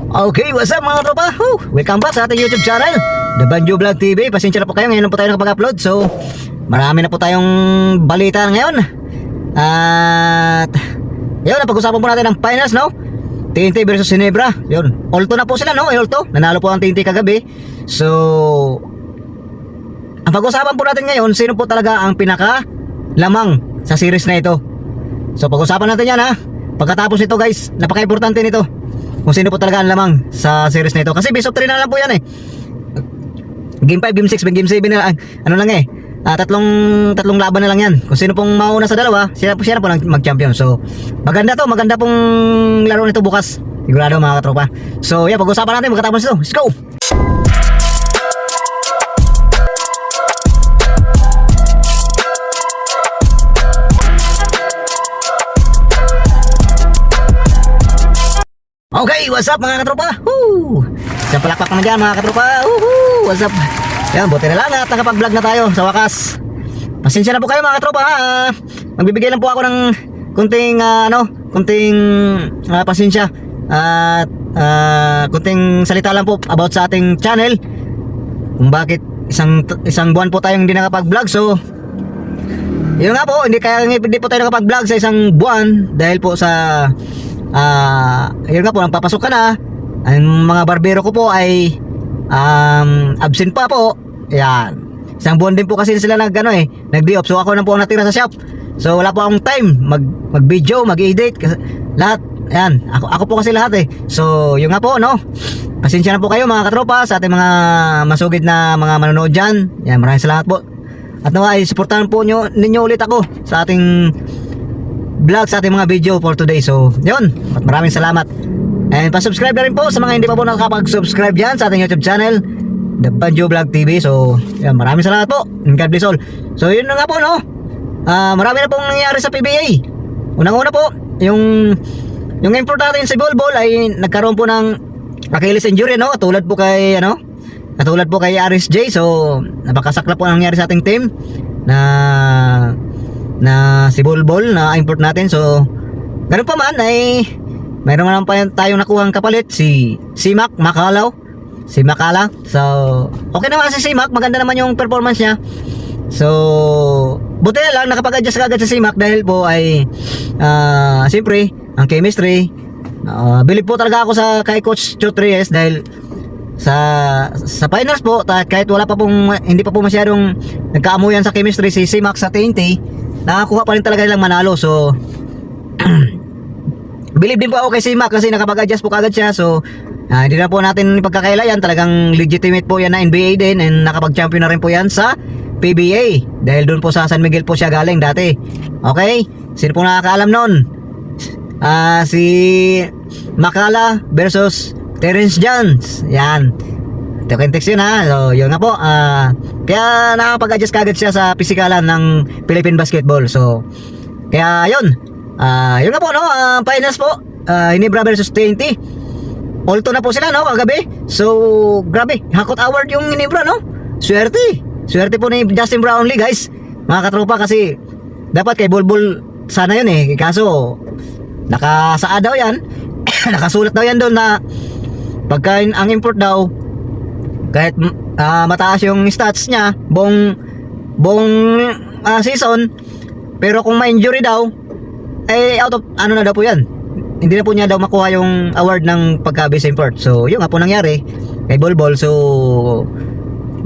Okay, what's up mga tropa? Welcome back sa ating YouTube channel, The Banjo Vlog TV. Pasensya na po kayo, ngayon lang po tayo nakapag-upload. So, marami na po tayong balita ngayon. At yun, napag-usapan po natin ang finals, no? TNT versus Ginebra. Yun, Alto na po sila, no? Alto, nanalo po ang TNT kagabi. So, ang pag-usapan po natin ngayon, sino po talaga ang pinaka-lamang sa series na ito. So, pag-usapan natin yan, ha? Pagkatapos nito guys, napaka-importante nito kung sino po talaga ang lamang sa series na ito. Kasi best of 3 na lang po yan eh. Game 5, Game 6, Game 7 na lang. Ano lang eh, tatlong laban na lang yan. Kung sino pong mauna sa dalawa, siya na po mag-champion. So maganda pong laro nito bukas, sigurado mga katropa. So yeah, pag-usapan natin pagkatapos nito. Let's go! Okay, what's up mga katropa? Isang palakpak naman dyan mga katropa. What's up? Yan, buti na lang at nakapag-vlog na tayo sa wakas. Pasensya na po kayo mga katropa ha. Magbibigay lang po ako ng kunting pasensya. At kunting salita lang po about sa ating channel, kung bakit isang buwan po tayong hindi nakapag-vlog. So yun nga po, hindi po tayo nakapag-vlog sa isang buwan dahil po sa yun nga po, nagpapasok ka na. Ang mga barbero ko po ay absent pa po. Yan, isang buwan din po kasi sila nag-day off. So ako na po ang natira sa shop. So wala po akong time mag-video, mag-edit lahat. Yan, ako po kasi lahat eh. So yun nga po, no? Pasensya na po kayo mga katropa sa ating mga masugid na mga manonood dyan. Yan, maraming salamat po. At nawa ay supportahan po ninyo ulit ako sa ating vlog, sa ating mga video for today. So yun, maraming salamat. And pa-subscribe na rin po sa mga hindi pa po nakapag-subscribe dyan sa ating YouTube channel, The Banjo Vlog TV. So yan, maraming salamat po, and God bless all. So yun na nga po, no? Marami na pong nangyayari sa PBA. Unang-una po, yung import natin si Bolbol ay nagkaroon po ng Achilles injury, no? Katulad po kay Aris J. So napakasakla po ang nangyari sa ating team na si Bolbol na import natin. So ganun pa man ay mayroon naman pa tayong nakuhang kapalit, si Makala. So okay naman si Mac, maganda naman yung performance niya. So buti na lang nakapag-adjust agad si Mac dahil po ay siyempre ang chemistry, believe po talaga ako kay Coach Chot Reyes dahil sa finals po, kahit hindi pa po masyadong nagkaamuyan sa chemistry si Mac sa TNT, nakakuha pa rin talaga nilang manalo. So believe din po ako kay Mac kasi nakapag-adjust po kagad siya. So hindi na po natin ipagkakailayan, talagang legitimate po yan na NBA din, and nakapag-champion na rin po yan sa PBA dahil doon po sa San Miguel po siya galing dati. Okay, sino po nakakaalam nun? Si Makala versus Terrence Jones. Yan, context yun ha. So yun nga po, kaya nakapag-adjust kagad siya sa pisikalan ng Philippine Basketball. So kaya yun, yun nga po, no? Finals po, Ginebra versus TNT. Alto na po sila, no, kagabi. So grabe, hakot award yung Ginebra, no? Swerte po ni Justin Brownlee guys, mga katropa, kasi dapat kay Bolbol sana yun eh, kaso nakasaad daw yan nakasulat daw yan doon na pagka ang import daw, kahit mataas yung stats niya buong season, pero kung ma-injury daw ay out of na daw po yan, hindi na po niya daw makuha yung award ng pagka-base import. So yun nga po nangyari kay Bolbol. So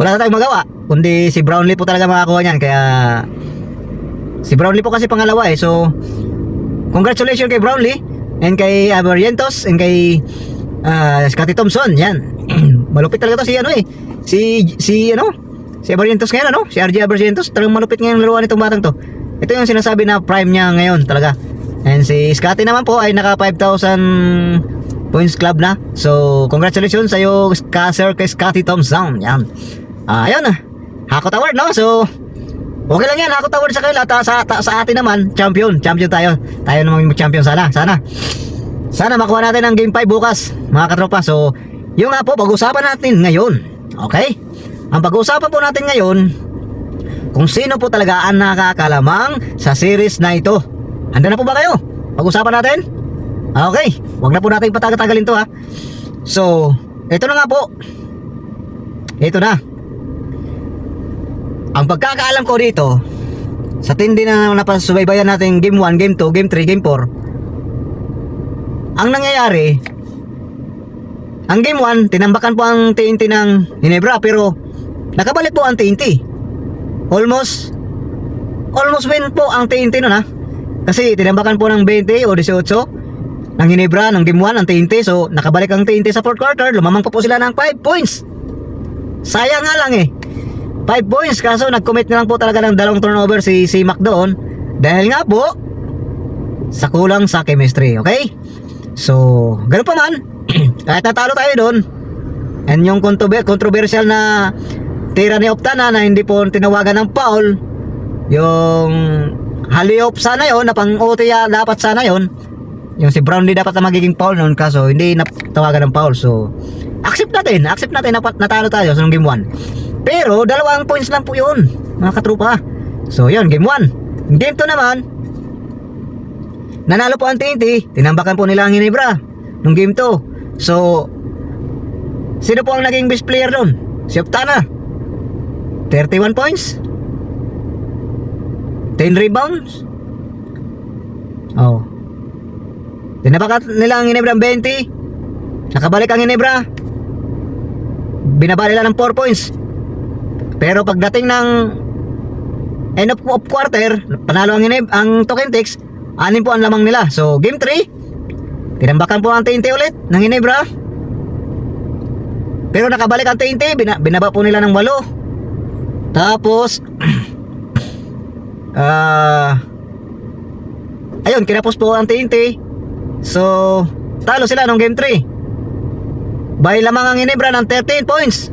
wala na tayong magawa kundi si Brownlee po talaga makakuha niyan. Kaya si Brownlee po kasi pangalawa eh. So congratulations kay Brownlee and kay Abarrientos and kay Scottie Thompson. Yan malupit talaga to si Abarrientos ngayon, si RJ Abarrientos. Talagang malupit ngayon laruan itong batang to. Ito yung sinasabi na prime niya ngayon talaga. And si Scottie naman po ay naka 5,000 points club na. So congratulations sa iyo Sir kay Scottie Thompson. Yan, ayun, hakot award, no? So okay lang yan, hakot award sa kanila. Sa atin naman, champion tayo naman yung champion. Sana makuha natin ang game 5 bukas mga katropa. So yung nga po, pag-usapan natin ngayon. Okay, ang pag-usapan po natin ngayon, kung sino po talaga ang nakakalamang sa series na ito. Handa na po ba kayo? Pag-usapan natin? Okay, wag na po natin patatagalin to ha. So, ito na nga po. Ito na. Ang pagkakaalam ko dito, sa tindi na napasubaybayan natin game 1, game 2, game 3, game 4, ang nangyayari, ang game 1, tinambakan po ang TNT ng Ginebra, pero nakabalik po ang TNT. Almost win po ang TNT nun ha. Kasi tinambakan po ng 20 o 18 ng Ginebra ng game 1 ang TNT. So nakabalik ang TNT sa 4th quarter. Lumamang pa po sila ng 5 points. Sayang nga lang 5 points. Kaso nag-commit na lang po talaga ng 2 turnover si Mac doon. Dahil nga po sa kulang sa chemistry. Okay? So ganun pa man, kahit natalo tayo doon, and yung controversial na tira ni Optana na hindi po tinawagan ng foul, yung haliop sana yon na pang OT dapat sana yon, yung si Brownlee dapat na magiging foul noon, kaso hindi natawagan ng foul. So accept natin na natalo tayo sa game 1, pero 2 points lang po yun mga katrupa. So yun, game 1. Game 2 naman, nanalo po ang TNT, tinambakan po nila ang Ginebra nung game 2. So sino po ang naging best player doon? Si Optana, 31 points, 10 rebounds. Oh, tinabakan nila ang Ginebra 20. Nakabalik ang Ginebra, binaba nila ng 4 points. Pero pagdating ng end of quarter, panalo ang Ginebra, ang Tokentix, 6 po ang lamang nila. So game 3, tinambakan po ang TNT ulit ng Ginebra, pero nakabalik ang TNT, binaba po nila ng 8. Tapos ayun, kinapos po ang TNT. So talo sila nung game 3. By lamang ang Ginebra ng 13 points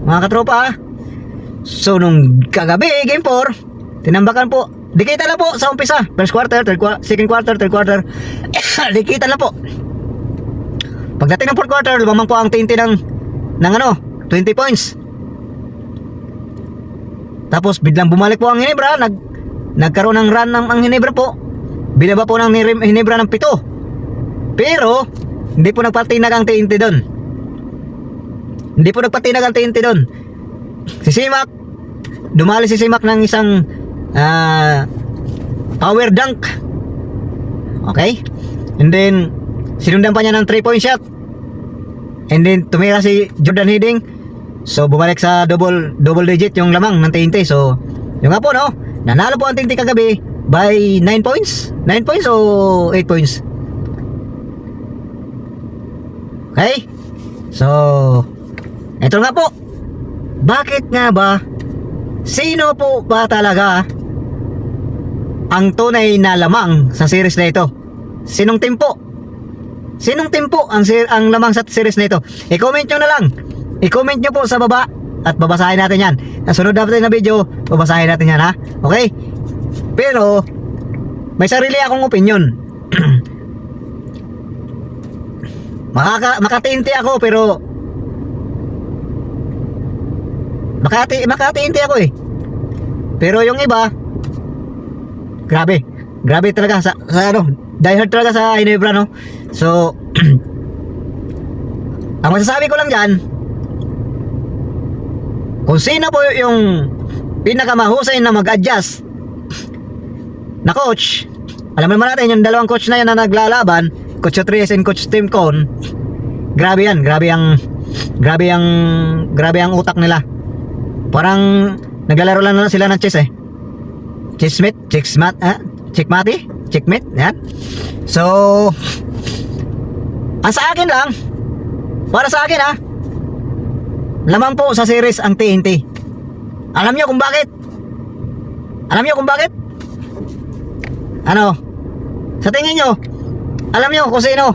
mga katropa. So nung kagabi game 4, tinambakan po, dikita lang po sa umpisa, first quarter, second quarter, third quarter, dikita lang po. Pagdating ng fourth quarter, lumamang po ang TNT ng 20 points. Tapos biglang bumalik po ang Ginebra, nagkaroon ng run ng ang Ginebra po. Binaba po ng Ginebra ng 7. Pero hindi po nagpatinag ang TNT doon. Si Simak, dumali si Simak ng isang power dunk. Okay? And then sinundan pa niya ng 3-point shot. And then tumira si Jordan Hiddink. So bumalik sa double digit yung lamang ng TNT. So yung nga po, no, nanalo po ang TNT kagabi by 9 points. 9 points o 8 points. Okay? So eto nga po, bakit nga ba, sino po ba talaga ang tunay na lamang sa series na ito? Sinong team po ang lamang sa series na ito? I-comment nyo na lang. I-comment nyo po sa baba at babasahin natin yan. Nasunod natin na video, babasahin natin yan, ha? Okay? Pero may sarili akong opinion. Makatiinti ako, pero makatiinti ako eh. Pero yung iba, grabe talaga sa ano, diehard talaga sa Ginebra, no? So ang masasabi ko lang dyan, kung sino po yung pinakamahusay na mag-adjust na coach, alam naman natin yung dalawang coach na yan na naglalaban, Coach Otres and Coach Tim Con. Grabe yan, grabe ang utak nila. Parang naglalaro lang na sila ng chess eh. Checkmate, yan. So ang sa akin lang, para sa akin, lamang po sa series ang TNT. Alam niyo kung bakit? Ano? Sa tingin niyo, alam niyo kung sino?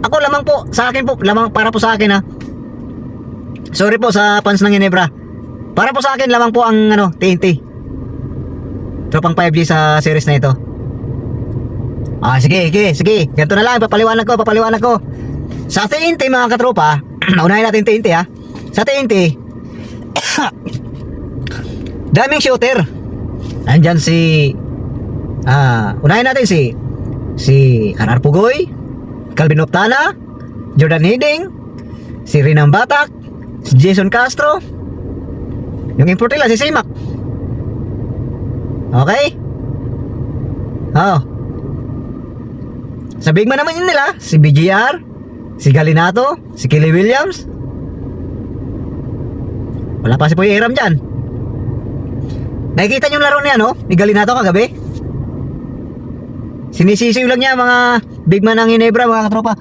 Ako lamang po, sa akin po, lamang para po sa akin, Sorry po sa fans ng Ginebra. Para po sa akin, lamang po ang TNT. Tropang 5G sa series na ito. Sige. Ganito na lang, papaliwanag ko. Sa TNT mga katropa, unahin natin TNT, Sa TNT, daming shooter. Nandyan unahin natin si RR Pugoy, Calvin Optana, Jordan Hiding, si Rinang Batak, si Jason Castro, yung import nila si Simak. Okay? Oh. Sa big man naman yun nila, si BGR, si Galinato, si Kelly Williams. Wala pa si Poy Hiram dyan. Nakikita nyo yung laro niya, no? Ni Galinato kagabi. Sinisisiw lang niya mga big man ng Ginebra, mga katropa.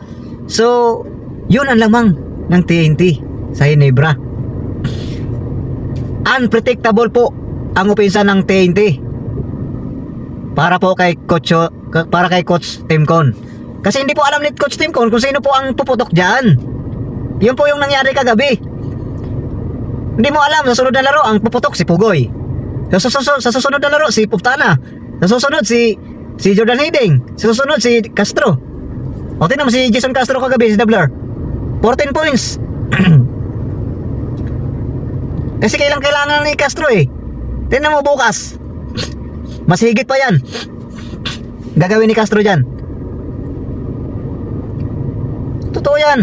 So, yun ang lamang ng TNT sa Ginebra. Unpredictable po ang opensa ng TNT. Para kay Coach Timcon. Kasi hindi po alam ni Coach Timcon kung sino po ang puputok diyan. Yun po yung nangyari kagabi. Hindi mo alam sa sunod na laro ang puputok si Pugoy. Sa susunod na laro si Puftana. Sa susunod si Jordan Hiding. Sa susunod si Castro. O tingnan mo si Jason Castro kagabi, si Doubler. 14 points. Kasi kailangan ni Castro eh. Tingnan mo bukas. Mas higit pa yan. Gagawin ni Castro dyan. Totoo yan.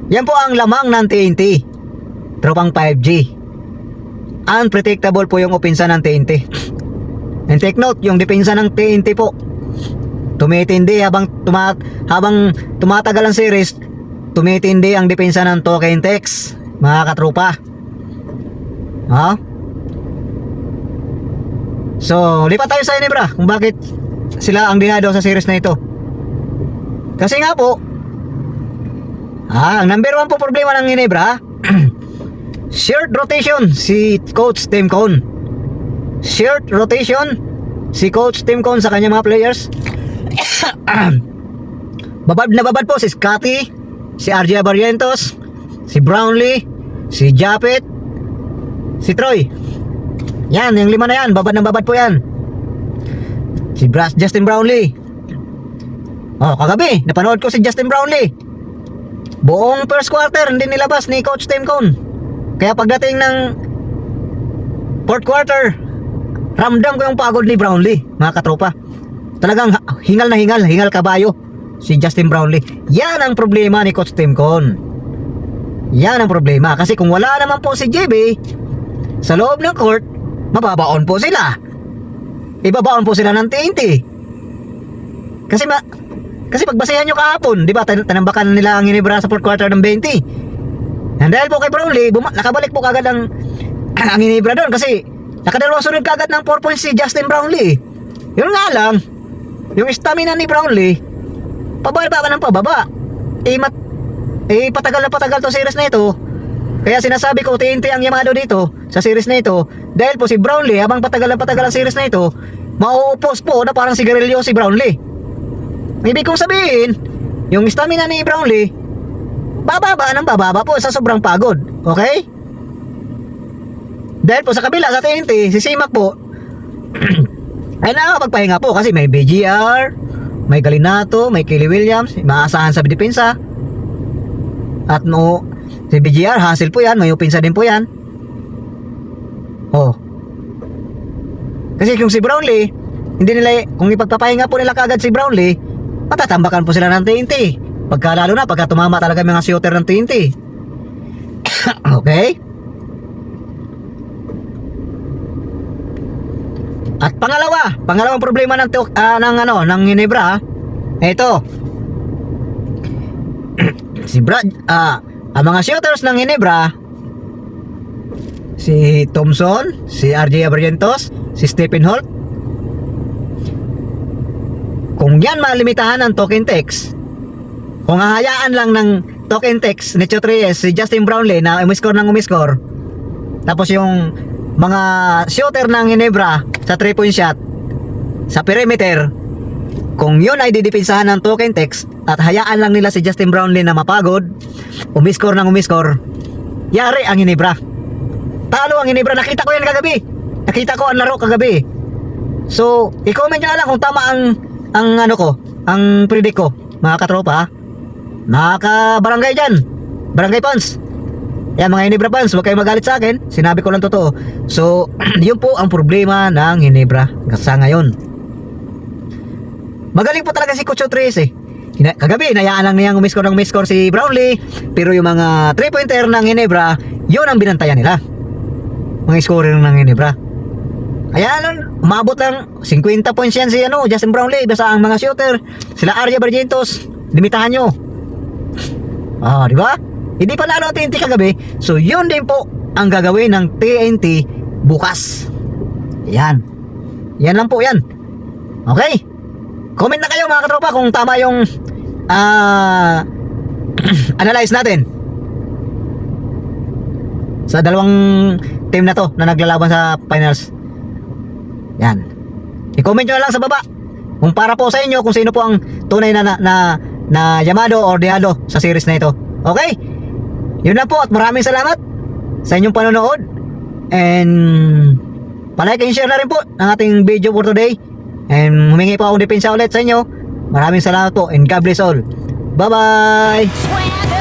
Yan po ang lamang ng TNT. Tropang 5G. Unpredictable po yung opensa ng TNT. And take note, yung depensa ng TNT po tumitindi habang tumatagal ang series. Tumitindi ang depensa ng Token Tex, mga katropa. Ha? So, lipat tayo sa Ginebra kung bakit sila ang dinado sa series na ito. Kasi nga po, ang number 1 po problema ng Ginebra, shared rotation si Coach Timcon. Shared rotation si Coach Timcon sa kanyang mga players. babad po si Scotty, si RJ Barrientos, si Brownlee, si Japet, si Troy. Yan, yung 5 na yan, babad po yan. Si Justin Brownlee. Oh, kagabi napanood ko si Justin Brownlee. Buong first quarter hindi nilabas ni Coach Timcon. Kaya pagdating ng fourth quarter, ramdam ko yung pagod ni Brownlee, mga katropa. Talagang hingal kabayo si Justin Brownlee. Yan ang problema ni Coach Timcon. Yan ang problema. Kasi kung wala naman po si JB sa loob ng court, mababaon po sila. Ibabaon po sila ng TNT. Kasi pagbasehan nyo kahapon, di ba, tanambakan nila ang Ginebra sa fourth quarter ng 20. And dahil po kay Brownlee, nakabalik po kagad ang Ginebra doon kasi nakadalawang sunod kagad ng 4 points si Justin Brownlee. Yun nga lang, yung stamina ni Brownlee, pababa ng pababa. Patagal na patagal to series na ito. Kaya sinasabi ko, TNT ang yamado dito sa series na ito. Dahil po si Brownlee, habang patagal ang series na ito, mauupos po na parang sigarilyo si Brownlee. Ibig kong sabihin, yung stamina ni Brownlee, bababa po sa sobrang pagod. Okay? Dahil po sa kabila, sa TNT, si Simak po, ay nakakapagpahinga po kasi may BGR, may Galinato, may Kelly Williams, maasahan sa depensa. At si BGR, hassle po yan, may upinsa din po yan. Oh. Kasi kung si Brownlee, kung ipagpapahinga po nila kagad si Brownlee, matatambakan po sila ng TNT. Lalo na pagka tumama talaga mga shooter ng TNT. Okay? At pangalawang problema ng Ginebra, ito. Ang mga shooters ng Ginebra, si Thompson, si RJ Barrientos, si Stephen Holt. Kung yan malimitahan ng Token Tex, kung hahayaan lang ng Token Tex ni Chotres, si Justin Brownlee na umiscore, tapos yung mga shooter ng Ginebra sa 3-point shot sa perimeter, kung yun ay didepensahan ng Token Tex at hayaan lang nila si Justin Brownlee na mapagod, umiscore, yari ang Ginebra. Talo ang Ginebra. Nakita ko yan kagabi. Nakita ko ang laro kagabi. So, i-comment nyo lang kung tama ang predict ko, mga katropa. Mga ka-barangay dyan, barangay fans. Yan mga Ginebra fans, huwag kayo magalit sa akin. Sinabi ko lang totoo. So, yun po ang problema ng Ginebra sa ngayon. Magaling po talaga si Coach Tres eh. Kagabi, nayaan lang niyang umiscore ng umiscore si Brownlee. Pero yung mga 3-pointer ng Ginebra, yun ang binantayan nila. Mga scorer ng Ginebra. Ayan, umabot lang 50 points yan si Justin Brownlee. Basta ang mga shooter, sila Arya Barrientos, limitahan nyo. Di ba? Hindi pa lalo TNT kagabi. So yun din po ang gagawin ng TNT bukas. Yan. Yan lang po yan. Okay? Comment na kayo mga katropa kung tama yung analyze natin sa dalawang team na to na naglalaban sa finals. Yan. I-comment nyo na lang sa baba kung para po sa inyo kung sino po ang tunay na Yamado or Diado sa series na ito. Okay? Yun na po at maraming salamat sa inyong panonood. And palike and share na rin po ang ating video for today. And humingi po akong depensa ulit sa inyo. Maraming salamat po and God bless all. Bye bye.